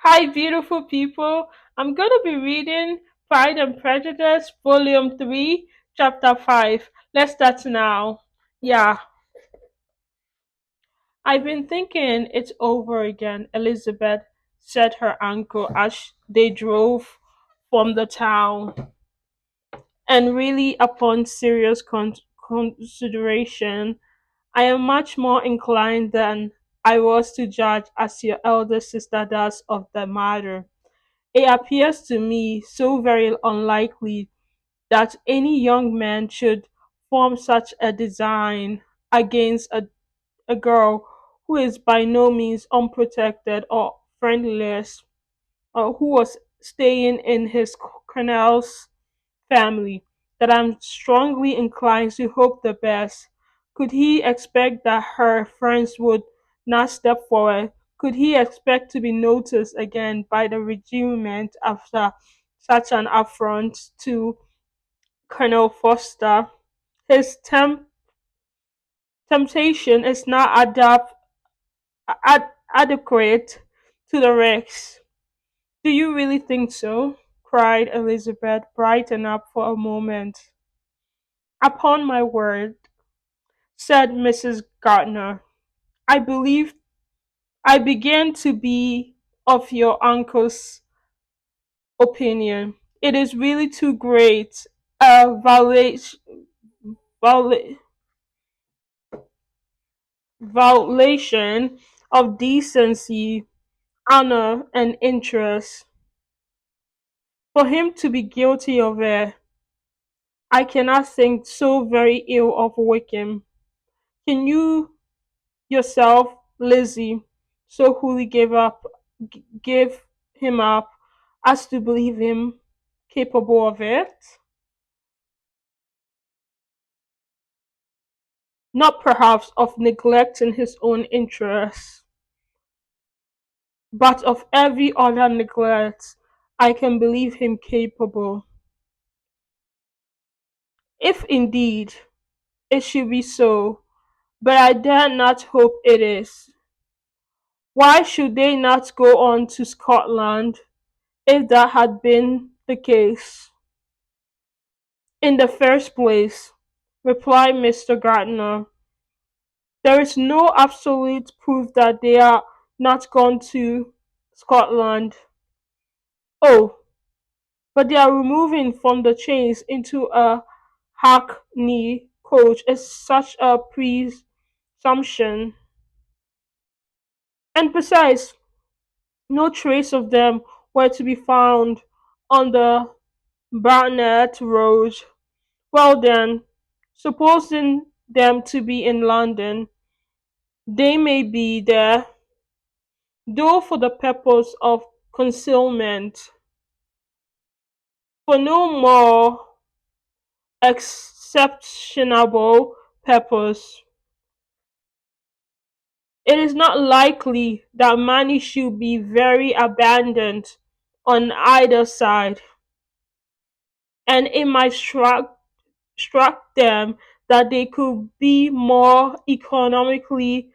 Hi, beautiful people. I'm going to be reading Pride and Prejudice, Volume 3, Chapter 5. Let's start now. Yeah, I've been thinking it over again, Elizabeth said her uncle as they drove from the town. And really, upon serious consideration, I am much more inclined than I was to judge as your elder sister does of the matter. It appears to me so very unlikely that any young man should form such a design against a girl who is by no means unprotected or friendless, or who was staying in his colonel's family, that I'm strongly inclined to hope the best. Could he expect that her friends would not step forward? Could he expect to be noticed again by the regiment after such an affront to Colonel Foster? His temptation is not adequate to the risks. Do you really think so? Cried Elizabeth, brighten up for a moment. Upon my word, said Mrs. Gardner, I believe I begin to be of your uncle's opinion. It is really too great a viola- violation of decency, honor, and interest for him to be guilty of it. I cannot think so very ill of Wickham. Can you yourself, Lizzie, so wholly give him up as to believe him capable of it? Not perhaps of neglecting his own interests, but of every other neglect I can believe him capable. If indeed it should be so, but I dare not hope it is. Why should they not go on to Scotland if that had been the case? In the first place, replied Mr. Gardiner, there is no absolute proof that they are not gone to Scotland. Oh, but they are removing from the chains into a hackney coach is such a presumption. And besides, no trace of them were to be found on the Barnet Road. Well then, supposing them to be in London, they may be there, though for the purpose of concealment, for no more exceptionable purpose. It is not likely that money should be very abundant on either side, and it might struck them that they could be more economically,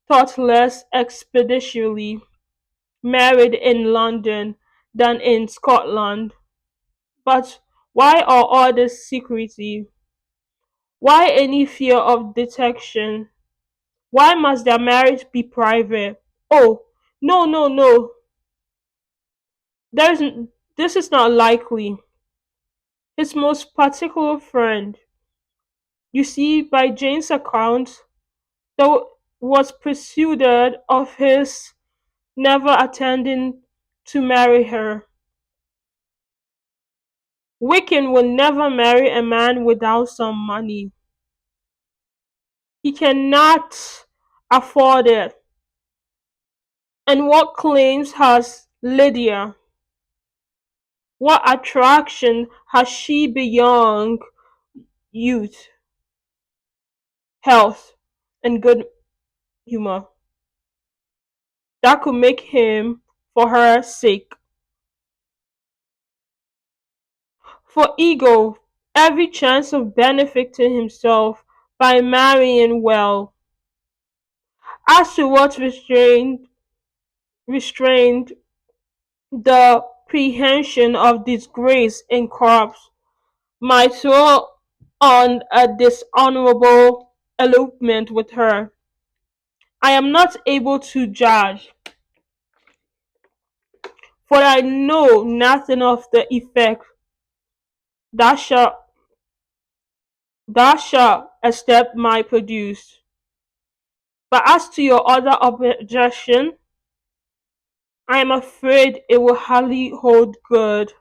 thought less expeditiously married in London than in Scotland. But why all this secrecy? Why any fear of detection? Why must their marriage be private? Oh, no, no, no. There's this is not likely. His most particular friend, you see, by Jane's account, there was persuaded of his never attending to marry her. Wiccan will never marry a man without some money. He cannot afford it. And what claims has Lydia? What attraction has she beyond youth, health, and good humor that could make him, for her sake, for ego, every chance of benefiting himself by marrying well? As to what restrained The prehension of disgrace in corpse might throw on a dishonorable elopement with her. I am not able to judge, for I know nothing of the effect that shall a step might produce. But as to your other objection, I am afraid it will hardly hold good.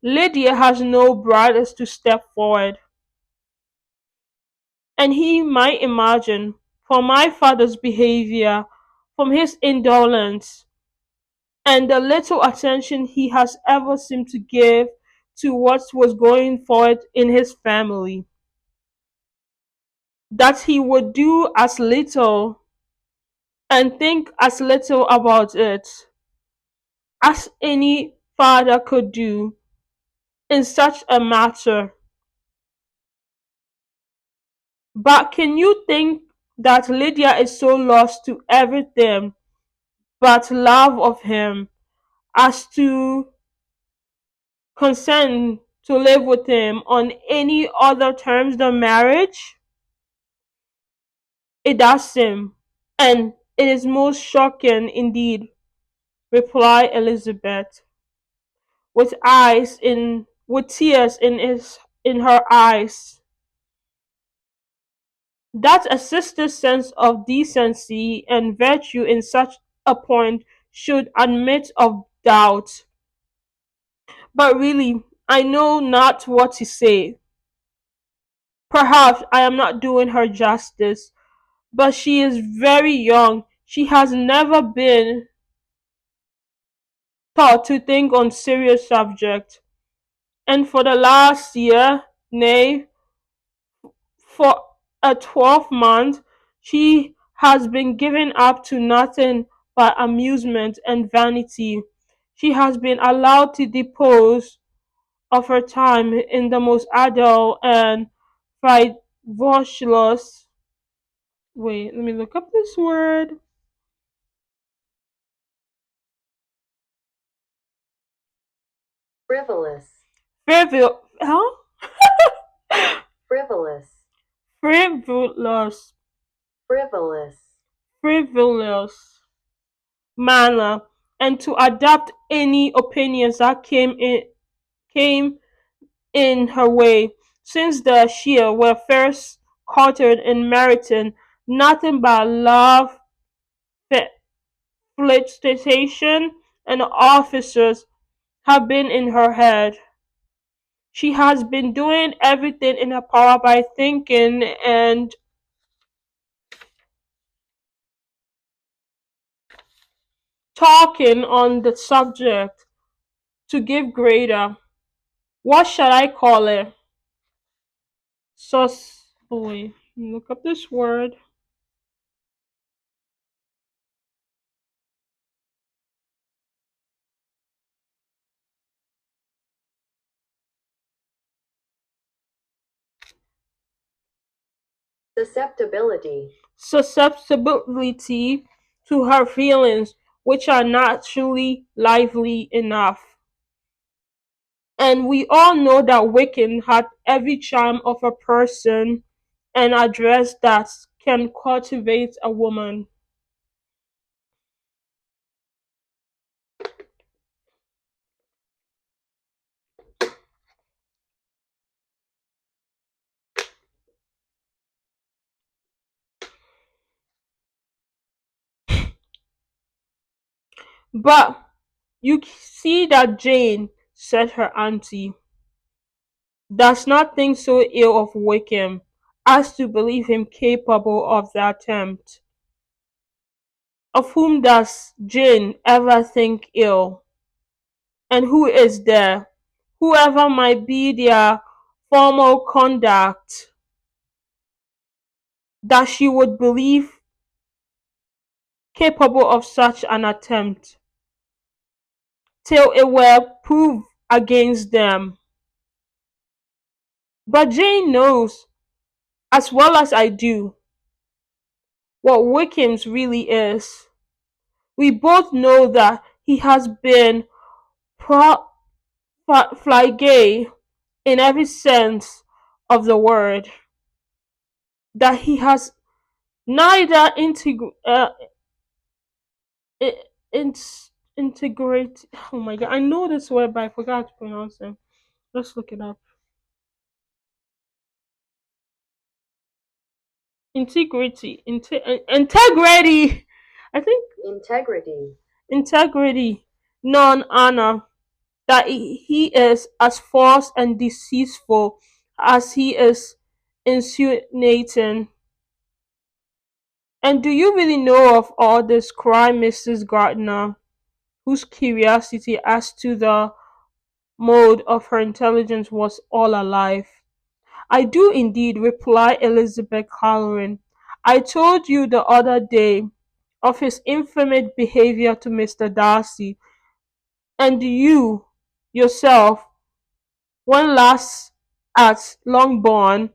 Lydia has no brothers to step forward, and he might imagine, from my father's behaviour, from his indolence, and the little attention he has ever seemed to give to what was going forward in his family, that he would do as little and think as little about it as any father could do in such a matter. But can you think that Lydia is so lost to everything but love of him as to consent to live with him on any other terms than marriage? It does seem, and it is most shocking indeed, replied Elizabeth, with tears in her eyes, that a sister's sense of decency and virtue in such a point should admit of doubt. But really, I know not what to say. Perhaps I am not doing her justice, but she is very young. She has never been taught to think on serious subjects, and for the last year, nay, for a 12 month, she has been given up to nothing but amusement and vanity. She has been allowed to dispose of her time in the most idle and frivolous. Wait, let me look up this word. Frivolous. Huh? Frivolous. Frivolous. Frivolous. Frivolous manner, and to adapt any opinions that came in her way, since the sheer were first quartered in Meryton, nothing but love, flirtation, and officers have been in her head. She has been doing everything in her power by thinking and talking on the subject to give greater, what shall I call it? Wait, look up this word. Susceptibility. Susceptibility to her feelings, which are naturally lively enough. And we all know that Wiccan had every charm of a person and address that can cultivate a woman. But you see that Jane, said her auntie, does not think so ill of Wickham as to believe him capable of the attempt. Of whom does Jane ever think ill? And who is there, whoever might be their formal conduct, that she would believe capable of such an attempt, till it were proved against them? But Jane knows, as well as I do, what Wickham's really is. We both know that he has been pro- fly gay in every sense of the word, that he has neither i- in- integrate. Oh my god, I know this word, but I forgot to pronounce it. Let's look it up. Integrity. I think Integrity. integrity, non-honor. That he is as false and deceitful as he is insinuating. And do you really know of all this crime, Mrs. Gardner, whose curiosity as to the mode of her intelligence was all alive? I do indeed, replied Elizabeth Halloran. I told you the other day of his infamous behaviour to Mr. Darcy, and you yourself, when last at Longbourn,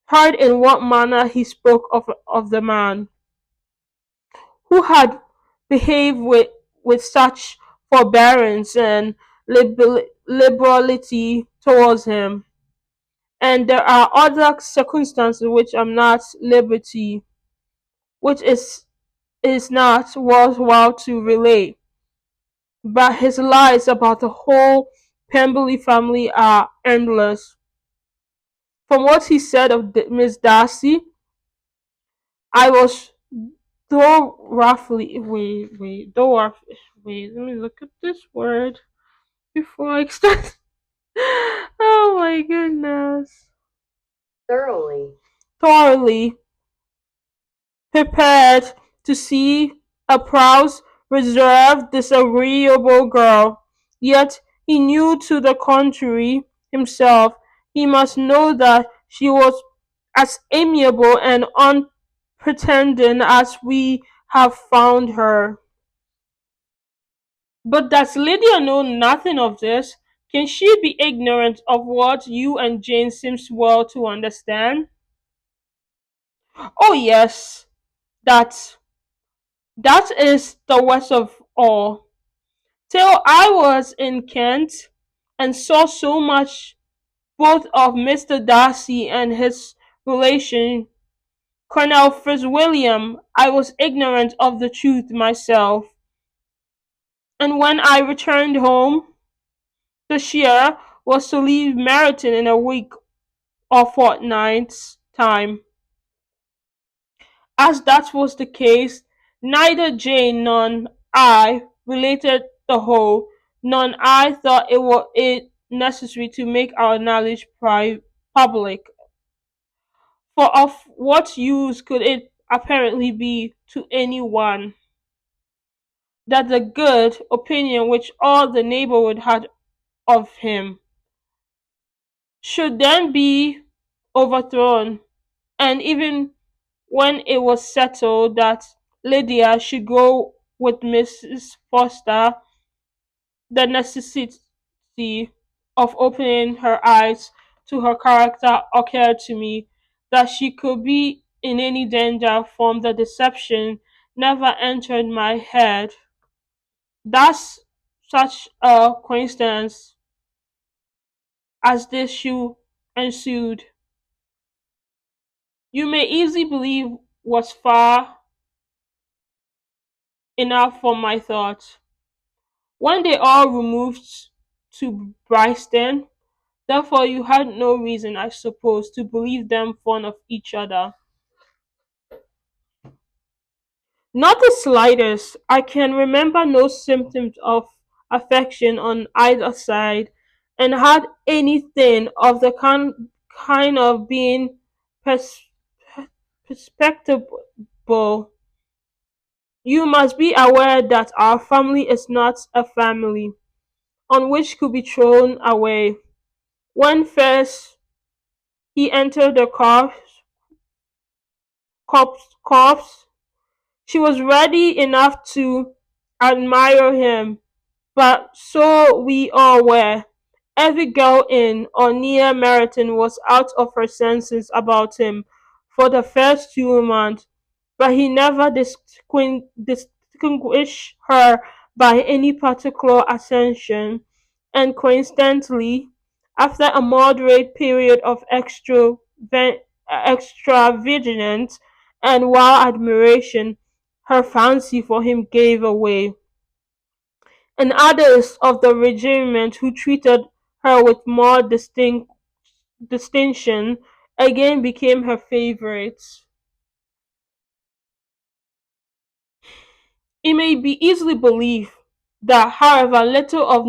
heard in what manner he spoke of the man who had behaved with such forbearance and liberality towards him. And there are other circumstances which I'm not liberty, which is not worthwhile to relate. But his lies about the whole Pemberley family are endless. From what he said of Miss Darcy, I was though roughly wait, let me look at this word before I start. Oh my goodness. Thoroughly. Thoroughly prepared to see a proud, reserved, disagreeable girl. Yet he knew to the contrary himself. He must know that she was as amiable and unpretending as we have found her. But does Lydia know nothing of this? Can she be ignorant of what you and Jane seems well to understand? Oh yes, that that is the worst of all. Till I was in Kent and saw so much both of Mr. Darcy and his relation, Colonel Fitzwilliam, I was ignorant of the truth myself. And when I returned home, the sheriff was to leave Meryton in a week or fortnight's time. As that was the case, neither Jane nor I related the whole, nor I thought it necessary to make our knowledge public. For of what use could it apparently be to any one that the good opinion which all the neighbourhood had of him should then be overthrown, and even when it was settled that Lydia should go with Mrs. Foster, the necessity of opening her eyes to her character occurred to me. That she could be in any danger from the deception never entered my head. Thus, such a coincidence as this should ensued, you may easily believe was far enough for my thoughts. When they all removed to Bryston, therefore you had no reason, I suppose, to believe them fond of each other. Not the slightest. I can remember no symptoms of affection on either side, and had anything of the kind of being pers- perspectable. You must be aware that our family is not a family on which could be thrown away. When first he entered the corps, she was ready enough to admire him, but so we all were. Every girl in or near Meryton was out of her senses about him for the first 2 months, but he never distinguished her by any particular ascension, and coincidentally, after a moderate period of extra vigilance and wild admiration, her fancy for him gave way, and others of the regiment who treated her with more distinction again became her favorites. It may be easily believed that, however, little of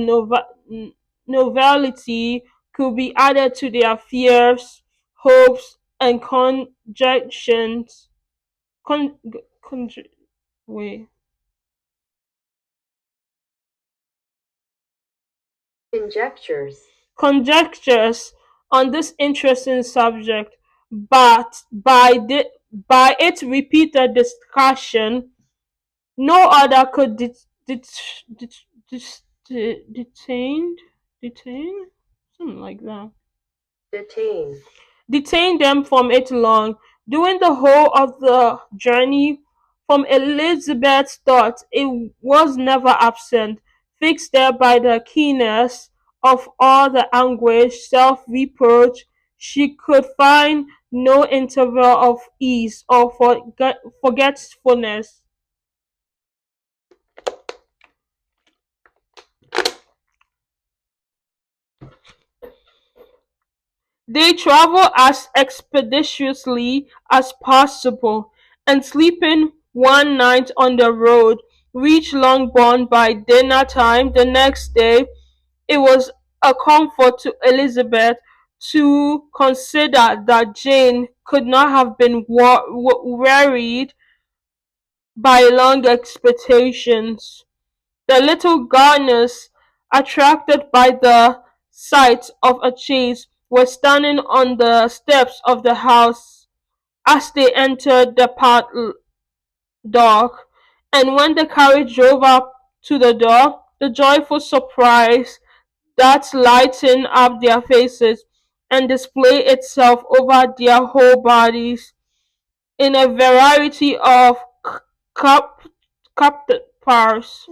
novelty could be added to their fears, hopes, and conjectures. Con, con, wait. Conjectures. Conjectures on this interesting subject, but by its repeated discussion, no other could detain, detain, something like that. Detain. Detain them from it long. During the whole of the journey, from Elizabeth's thoughts, it was never absent, fixed there by the keenness of all the anguish, self-reproach. She could find no interval of ease or forgetfulness. They travel as expeditiously as possible, and sleeping one night on the road, reach Longbourn by dinner time the next day. It was a comfort to Elizabeth to consider that Jane could not have been wearied by long expectations. The little gardeners, attracted by the sight of a chaise, were standing on the steps of the house as they entered the paddock, and when the carriage drove up to the door, the joyful surprise that lightened up their faces and displayed itself over their whole bodies in a variety of cap capers,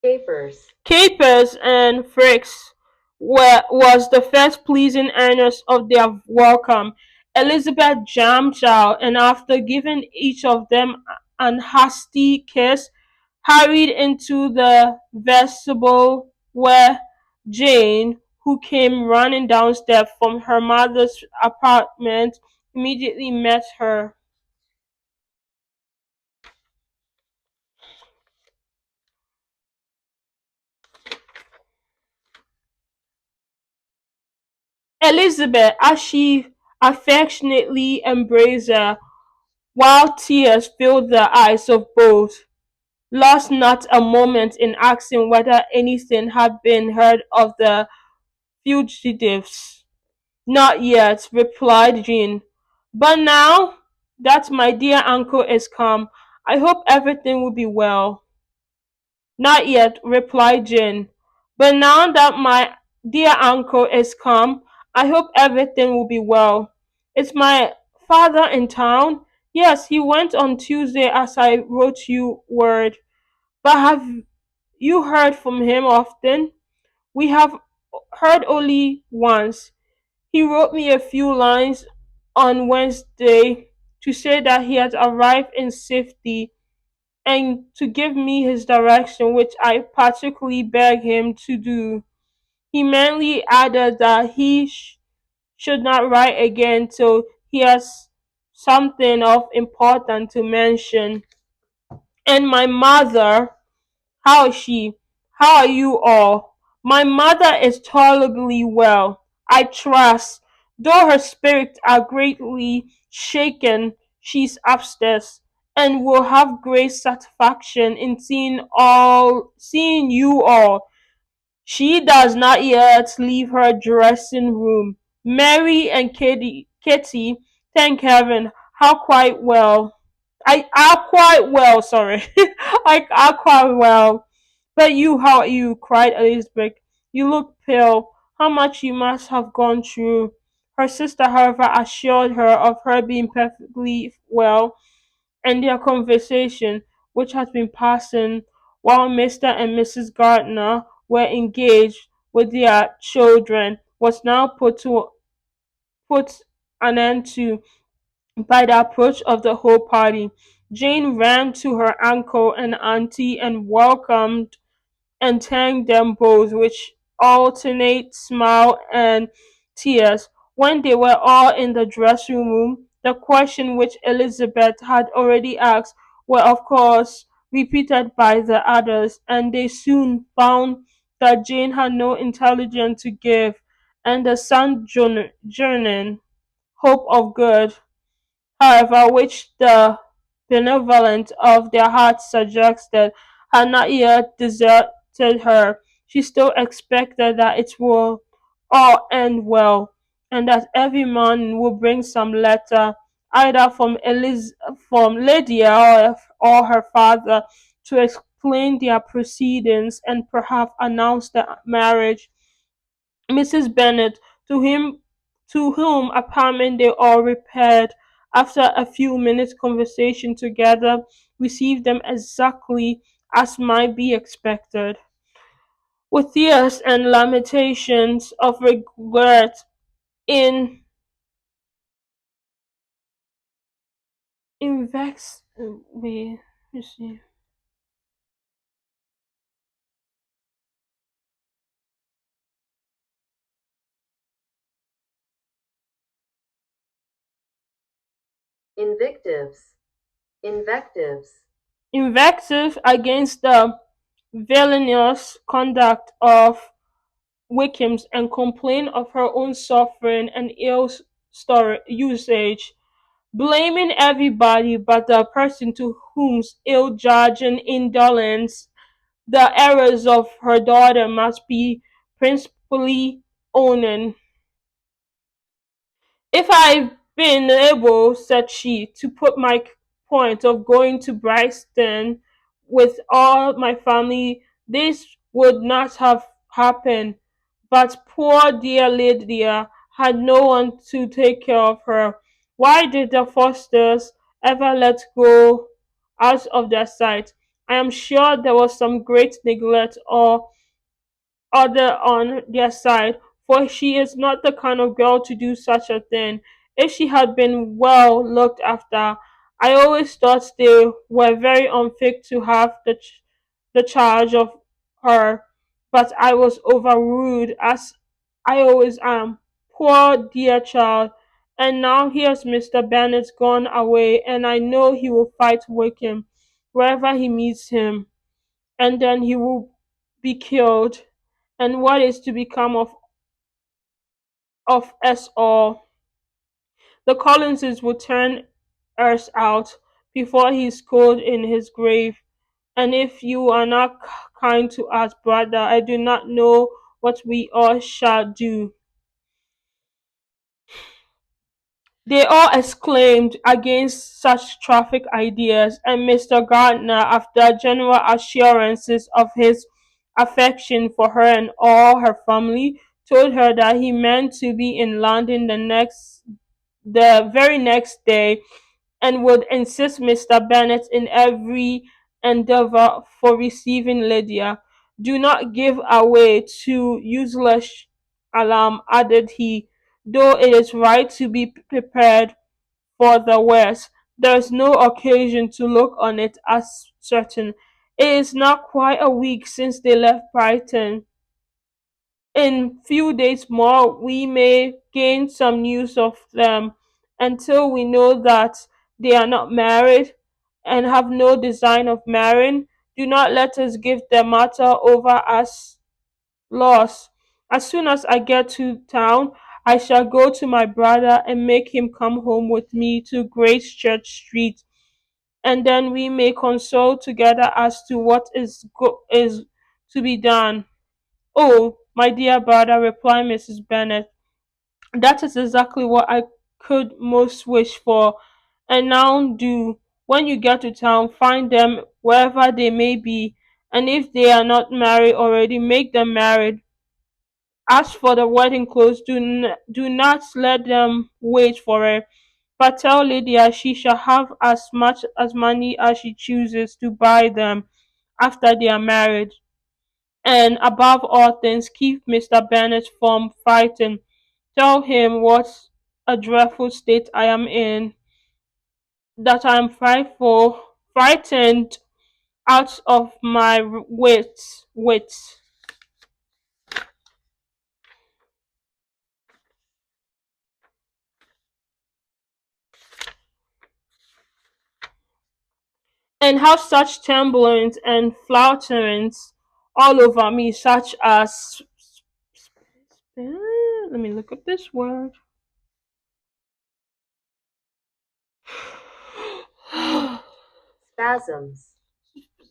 Capers. capers and fricks was the first pleasing earnest of their welcome. Elizabeth jumped out, and after giving each of them an hasty kiss, hurried into the vestibule where Jane, who came running downstairs from her mother's apartment, immediately met her. Elizabeth, as she affectionately embraced her, while tears filled the eyes of both, lost not a moment in asking whether anything had been heard of the fugitives. Not yet, replied Jean. But now that my dear uncle is come, I hope everything will be well. Not yet, replied Jane. But now that my dear uncle is come, I hope everything will be well. Is my father in town? Yes, he went on Tuesday as I wrote you word. But have you heard from him often? We have heard only once. He wrote me a few lines on Wednesday to say that he had arrived in safety and to give me his direction, which I particularly beg him to do. He merely added that he should not write again till he has something of importance to mention. And my mother, how is she? How are you all? My mother is tolerably well, I trust. Though her spirits are greatly shaken, she is upstairs, and will have great satisfaction in seeing you all. She does not yet leave her dressing room. Mary and Kitty, thank heaven, are quite well. I are quite well, sorry. I are quite well. But you, how are you? Cried Elizabeth. You look pale. How much you must have gone through. Her sister, however, assured her of her being perfectly well, and their conversation, which had been passing while Mr. and Mrs. Gardner were engaged with their children, was now put an end to by the approach of the whole party. Jane ran to her uncle and auntie and welcomed and thanked them both with alternate smile and tears. When they were all in the dressing room, the question which Elizabeth had already asked were of course repeated by the others, and they soon found that Jane had no intelligence to give, and the sojourning hope of good, however, which the benevolence of their hearts suggested, had not yet deserted her. She still expected that it will all end well, and that every man will bring some letter, either from Lydia or her father, to explain their proceedings and perhaps announce the marriage. Mrs. Bennet, to whom apartment they all repaired after a few minutes' conversation together, received them exactly as might be expected, with tears and lamentations of regret in vex wait, you see. Invectives. Invectives. Invective against the villainous conduct of Wickham's and complained of her own suffering and ill usage, blaming everybody but the person to whose ill judged and indolence the errors of her daughter must be principally owing. If I'd been able, said she, to put my point of going to Brixton with all my family, this would not have happened. But poor dear Lydia had no one to take care of her. Why did the Fosters ever let go out of their sight? I am sure there was some great neglect or other on their side, for she is not the kind of girl to do such a thing. If she had been well looked after, I always thought they were very unfit to have the charge of her, but I was overruled, as I always am. Poor dear child. And now here's Mr. Bennet gone away, and I know he will fight Wickham wherever he meets him, and then he will be killed, and what is to become of us all? The Collinses will turn us out before he's cold in his grave, and if you are not kind to us, brother, I do not know what we all shall do. They all exclaimed against such traffic ideas, and Mr. Gardner, after general assurances of his affection for her and all her family, told her that he meant to be in London the very next day, and would assist Mr. Bennet in every endeavour for receiving Lydia. Do not give away to useless alarm, added he, though it is right to be prepared for the worst. There is no occasion to look on it as certain. It is now quite a week since they left Brighton. In few days more we may gain some news of them. Until we know that they are not married and have no design of marrying, do not let us give the matter over as lost. As soon as I get to town, I shall go to my brother and make him come home with me to Great Church Street, and then we may consult together as to what is to be done. Oh, my dear brother, replied Mrs. Bennet, that is exactly what I could most wish for. And now do, when you get to town, find them wherever they may be, and if they are not married already, make them married. As for the wedding clothes, do not let them wait for it. but tell Lydia she shall have as much as money as she chooses to buy them after they are married. And above all things, keep Mr. Bennet from fighting. Tell him what a dreadful state I am in, that I am frightened out of my wits. And have such tremblings and flutterings all over me, such as let me look up this word. Spasms.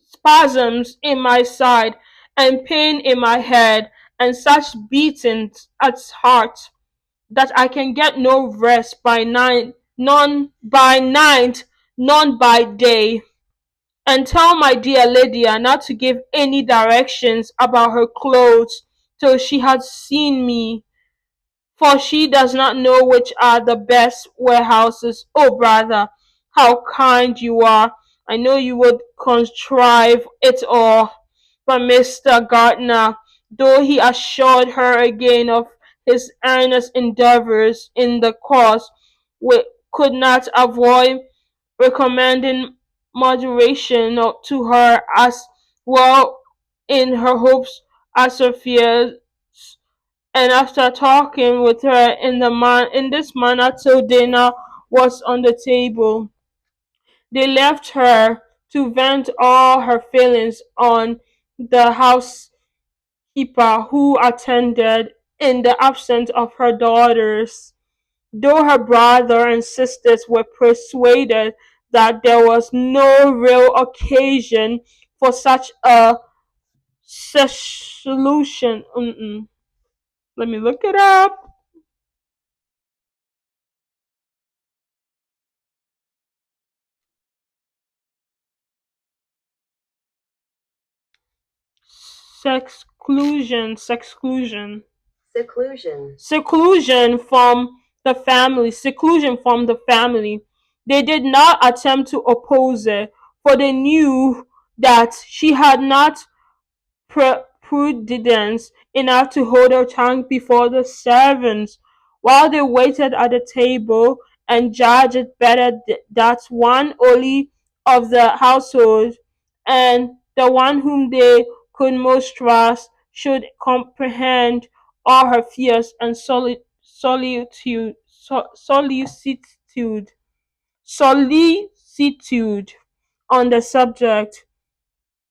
Spasms in my side, and pain in my head, and such beatings at heart that I can get no rest by night, none by day. And tell my dear Lydia not to give any directions about her clothes till she has seen me, for she does not know which are the best warehouses. Oh, brother, how kind you are! I know you would contrive it all. But Mr. Gardner, though he assured her again of his earnest endeavours in the cause, could not avoid recommending moderation to her as well in her hopes as her fears, and after talking with her in this manner till dinner was on the table, they left her to vent all her feelings on the housekeeper, who attended in the absence of her daughters, though her brother and sisters were persuaded that there was no real occasion for such a solution. Let me look it up. Seclusion, Seclusion. seclusion from the family. They did not attempt to oppose it, for they knew that she had not prudence enough to hold her tongue before the servants, while they waited at the table, and judged it better that one only of the household, and the one whom they could most trust, should comprehend all her fears and solicitude on the subject.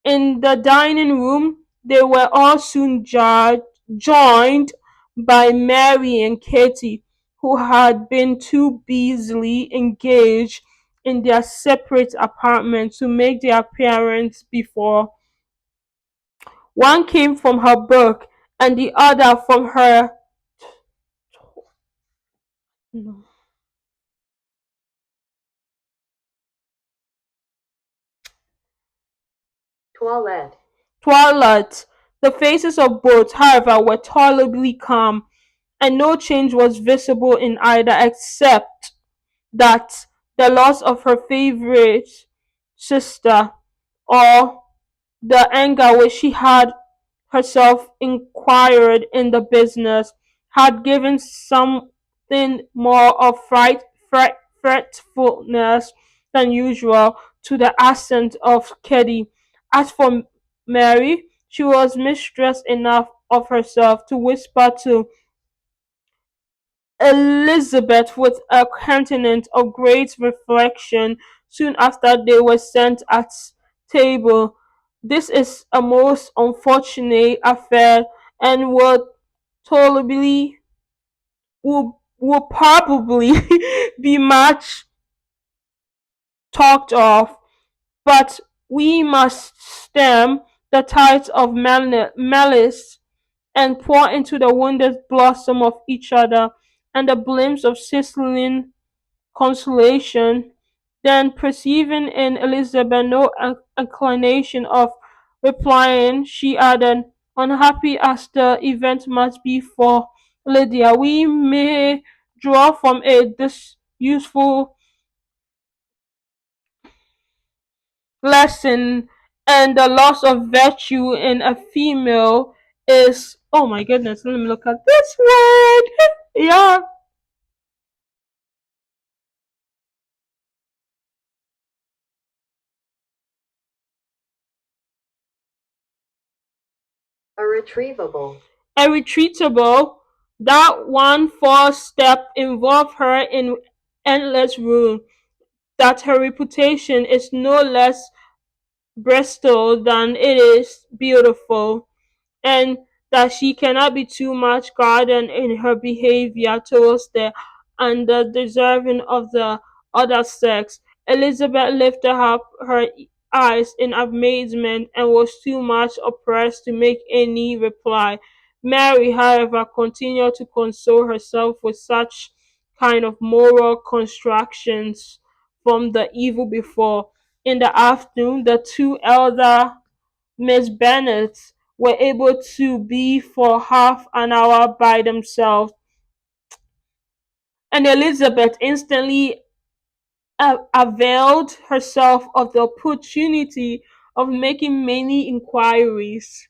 In the dining room they were all soon joined by Mary and Katy, who had been too busily engaged in their separate apartments to make their appearance before. One came from her book, and the other from her Toilette. toilet. The faces of both, however, were tolerably calm, and no change was visible in either, except that the loss of her favourite sister, or the anger which she had herself inquired in the business, had given something more of fretfulness than usual to the accent of Kitty. As for Mary, she was mistress enough of herself to whisper to Elizabeth with a countenance of great reflection soon after they were sent at table. This is a most unfortunate affair, and tolerably will probably be much talked of, but we must stem the tides of malice and pour into the wounded blossom of each other, and the blooms of sizzling consolation. Then, perceiving in Elizabeth no inclination of replying, she added, unhappy as the event must be for Lydia, we may draw from it this useful lesson, and the loss of virtue in a female is, oh my goodness, let me look at this word. Yeah, irretrievable, irretrievable. That one false step involved her in endless ruin. That her reputation is no less bristle than it is beautiful, and that she cannot be too much guarded in her behavior towards the underdeserving of the other sex. Elizabeth lifted up her eyes in amazement and was too much oppressed to make any reply. Mary, however, continued to console herself with such kind of moral constructions from the evil before. In the afternoon, the two elder Miss Bennet were able to be for half an hour by themselves, and Elizabeth instantly availed herself of the opportunity of making many inquiries,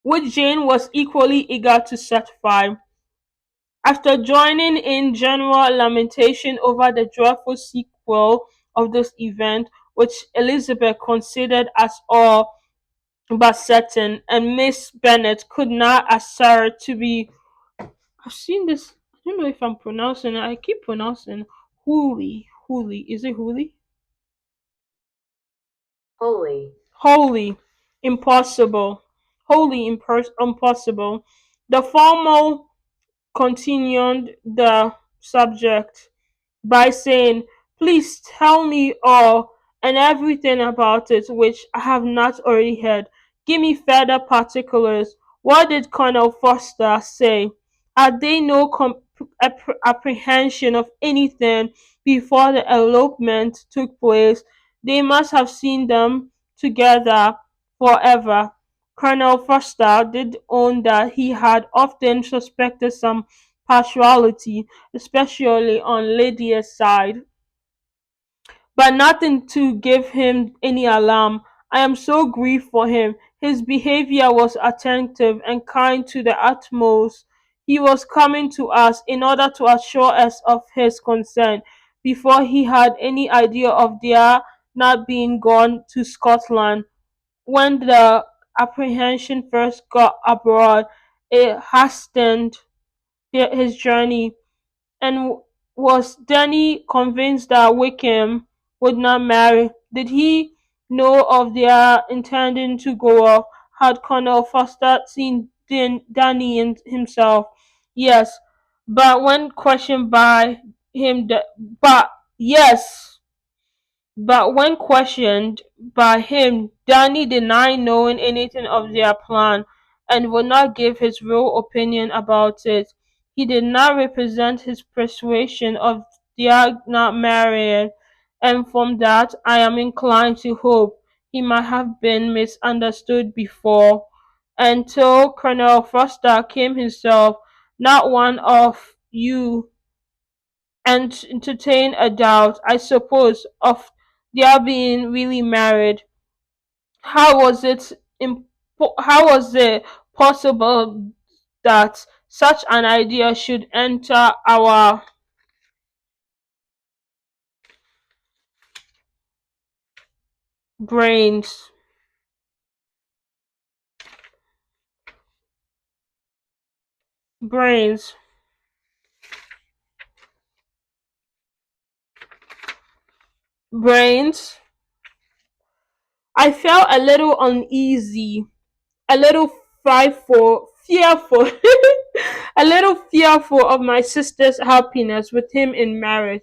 which Jane was equally eager to satisfy. After joining in general lamentation over the dreadful sequel of this event, which Elizabeth considered as all but certain, and Miss Bennet could not assert to be. I've seen this. I don't know if I'm pronouncing it. I keep pronouncing Hooley. Hooley. Is it Hooley? holy, Wholly impossible. Impossible. The formal continued the subject by saying, "Please tell me all and everything about it which I have not already heard. Give me further particulars. What did Colonel Foster say? Had they no apprehension of anything before the elopement took place? They must have seen them together forever." Colonel Foster did own that he had often suspected some partiality, especially on Lydia's side, but nothing to give him any alarm. I am so grieved for him. His behavior was attentive and kind to the utmost. He was coming to us in order to assure us of his consent before he had any idea of their not being gone to Scotland. When the apprehension first got abroad, it hastened his journey, and was Danny convinced that Wickham would not marry? Did he know of their intending to go off? Had Colonel Foster seen Danny himself? Yes, but when questioned by him, but yes, but when questioned by him, Danny denied knowing anything of their plan and would not give his real opinion about it. He did not represent his persuasion of their not marrying, and from that I am inclined to hope he might have been misunderstood before, until Colonel Foster came himself. Not one of you and entertain a doubt, I suppose, of their being really married. How was it how was it possible that such an idea should enter our brains? Brains. Brains. I felt a little uneasy, a little fearful, a little fearful of my sister's happiness with him in marriage,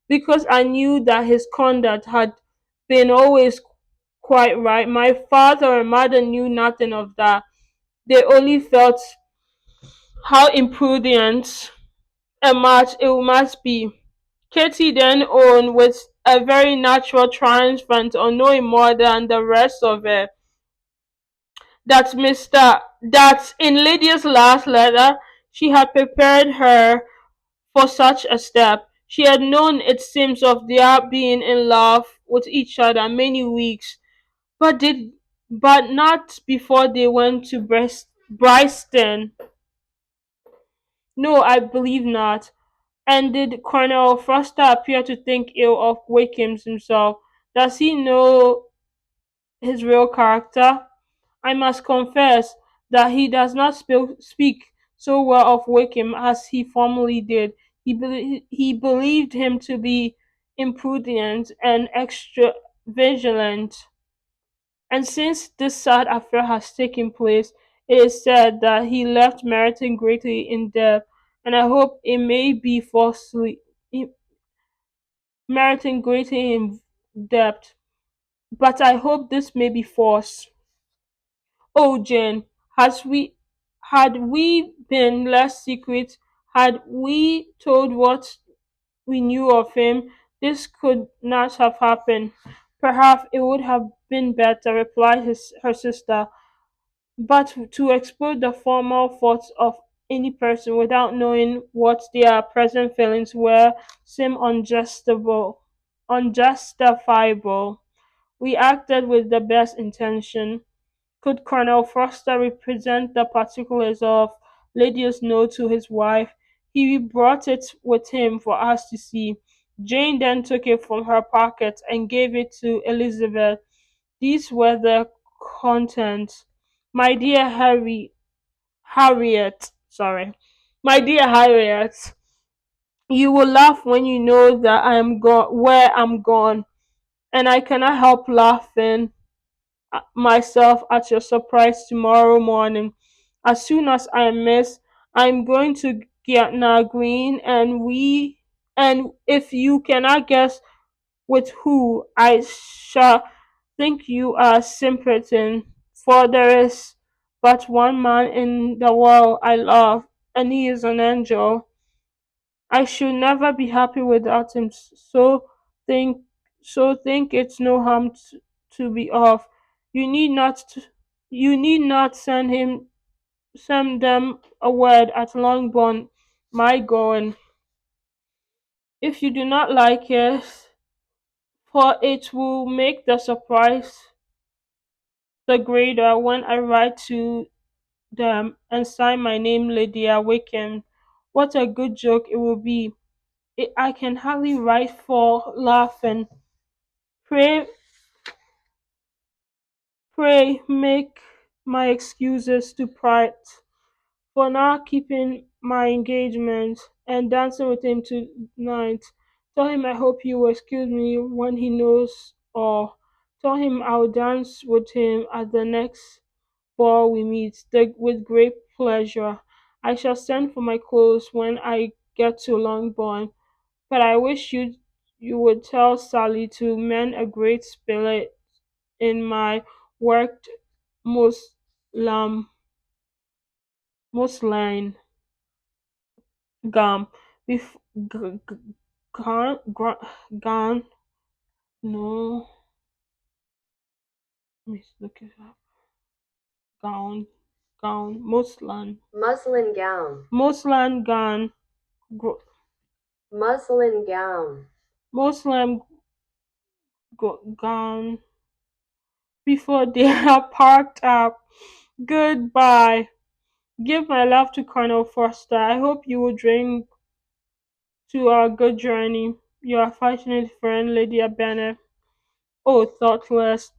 because I knew that his conduct had been always quite right. My father and mother knew nothing of that. They only felt how imprudent and much it must be. Katie then owned with a very natural triumphant on knowing more than the rest of it that in Lydia's last letter she had prepared her for such a step. She had known, it seems, of their being in love with each other many weeks, but did but not before they went to Bryston. No, I believe not. And did Colonel Foster appear to think ill of Wakeham's himself? Does he know his real character? I must confess that he does not speak so well of Wickham as he formerly did. He believed him to be imprudent and extra vigilant. And since this sad affair has taken place, it is said that he left Meryton greatly in debt, and I hope it may be falsely Meryton greatly in debt. But I hope this may be false. Oh, Jane, had we been less secret, had we told what we knew of him, this could not have happened. Perhaps it would have been better, replied her sister, but to expose the formal faults of any person without knowing what their present feelings were seemed unjustifiable. We acted with the best intention. Could Colonel Foster represent the particulars of Lydia's note to his wife? He brought it with him for us to see. Jane then took it from her pocket and gave it to Elizabeth. These were the contents. My dear Harriet, sorry. My dear Harriet, you will laugh when you know that I am gone where I'm gone, and I cannot help laughing myself at your surprise tomorrow morning. As soon as I miss, I'm going to Gretna Green, and if you cannot guess with who, I shall think you are simpleton, for there is but one man in the world I love, and he is an angel. I should never be happy without him. Think think it's no harm to be off. You need not you need not send them a word at Longbourn my going. If you do not like it, for it will make the surprise the greater when I write to them and sign my name Lydia Wickham. What a good joke it will be. I can hardly write for laughing. Pray, pray make my excuses to Pratt for not keeping my engagement and dancing with him tonight. Tell him I hope you will excuse me when he knows all. Tell him I'll dance with him at the next ball we meet with great pleasure. I shall send for my clothes when I get to Longbourn, but I wish you would tell Sally to mend a great spillet in my worked muslin muslin gown. Bef- g- g- gown, no, let me look it up. Gown, muslin, Muslin gown. gown, Muslin gown. muslin gown. Before they are packed up. Goodbye. Give my love to Colonel Foster. I hope you will drink to our good journey. Your affectionate friend, Lydia Bennet. Oh, thoughtless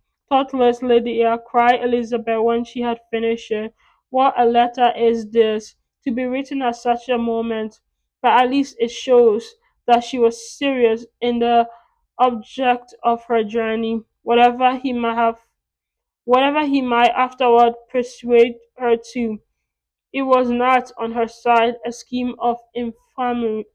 Lydia, cried Elizabeth when she had finished it. What a letter is this, to be written at such a moment, but at least it shows that she was serious in the object of her journey, whatever he might afterward persuade her to. It was not, on her side, a scheme of Infamy.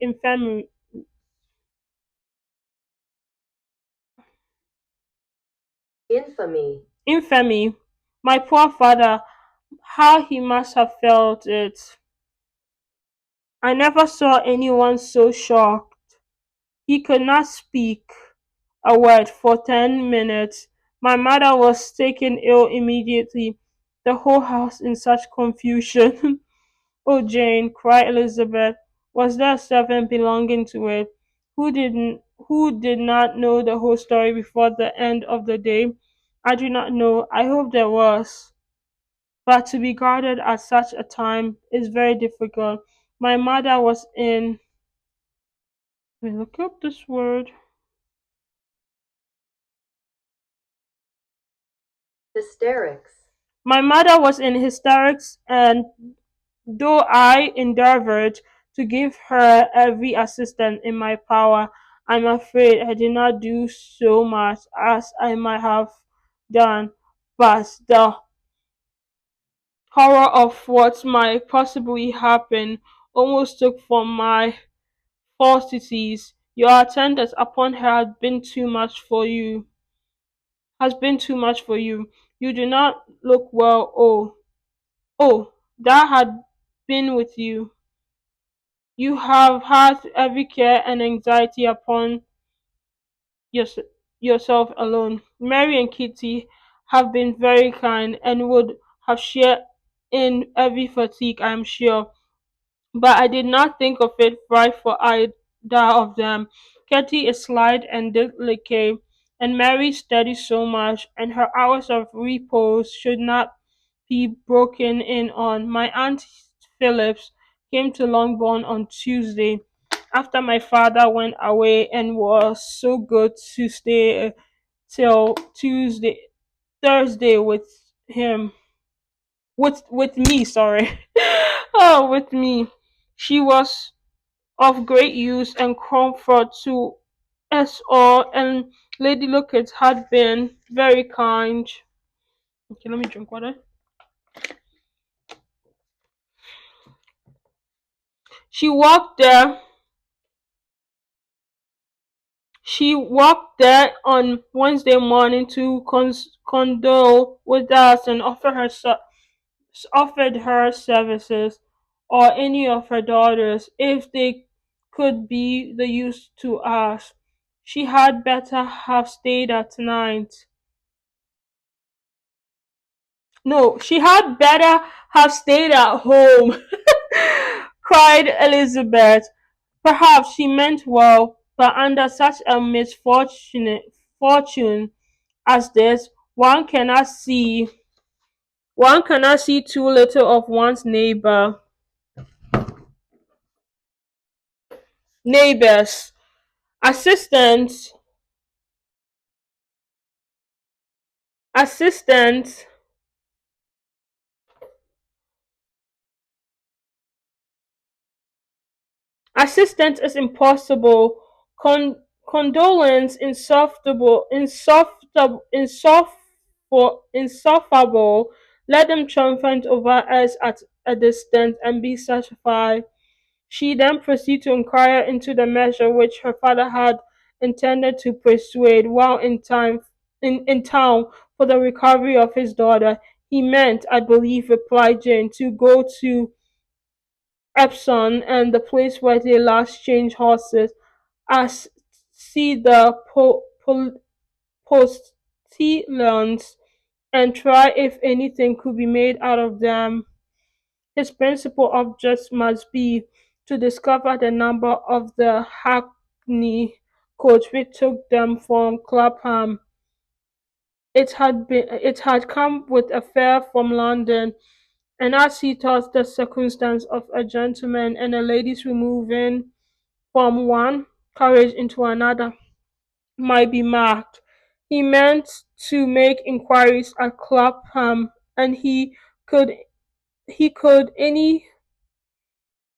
infamy. My poor father, how he must have felt it. I never saw anyone so shocked. He could not speak a word for 10 minutes. My mother was taken ill immediately. the whole house in such confusion. Oh, Jane, cried Elizabeth, was there a servant belonging to it who did not know the whole story before the end of the day? I do not know. I hope there was. But to be guarded at such a time is very difficult. My mother was in. Let me look up this word. Hysterics. My mother was in hysterics, and though I endeavored to give her every assistance in my power, I'm afraid I did not do so much as I might have done. But the horror of what might possibly happen almost took from my falsities. Your attendance upon her has been too much for you. You do not look well. Oh, that had been with you. You have had every care and anxiety upon yours- yourself alone. Mary and Kitty have been very kind and would have shared in every fatigue, I am sure. But I did not think of it right for either of them. Katy is slight and delicate, and Mary studies so much, and her hours of repose should not be broken in on. My aunt Phillips came to Longbourn on Tuesday after my father went away and was so good to stay till Thursday with him with me, sorry. Oh, with me. She was of great use and comfort to us all, and Lady Luckett had been very kind. Okay, let me drink water. She walked there. She walked there on Wednesday morning to condole with us and offered her services, or any of her daughters, if they could be the use to us. She had better have stayed at night. No, she had better have stayed at home, cried Elizabeth. Perhaps she meant well, but under such a misfortunate fortune as this, one cannot see too little of one's neighbors, assistants, assistants, assistance is impossible. Condolence insufferable. Let them triumphant over us at a distance and be satisfied. She then proceeded to inquire into the measure which her father had intended to persuade while in town for the recovery of his daughter. He meant, I believe, replied Jane, to go to Epsom and the place where they last changed horses, as see the postilions, and try if anything could be made out of them. His principal object must be to discover the number of the hackney coach which took them from Clapham. It had come with a fare from London, and as he thought the circumstance of a gentleman and a lady's removing from one carriage into another might be marked, he meant to make inquiries at Clapham, and could he could any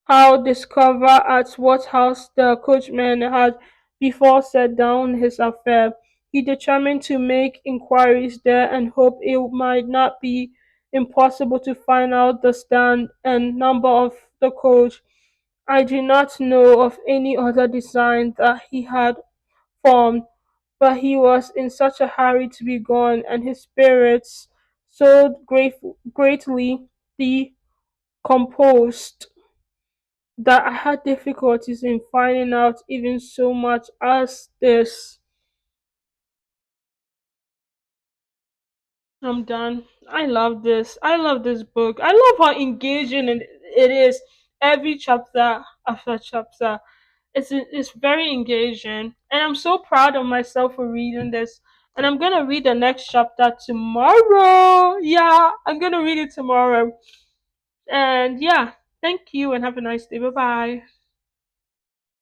how discover at what house the coachman had before set down his affair. He determined to make inquiries there and hoped it might not be impossible to find out the stand and number of the coach. I do not know of any other design that he had formed, but he was in such a hurry to be gone, and his spirits so greatly decomposed, that I had difficulties in finding out even so much as this. I'm done. I love this. I love this book. I love how engaging it is. Every chapter after chapter, it's very engaging, and I'm so proud of myself for reading this. And I'm gonna read the next chapter tomorrow. Yeah, I'm gonna read it tomorrow. And yeah, thank you, and have a nice day. Bye bye.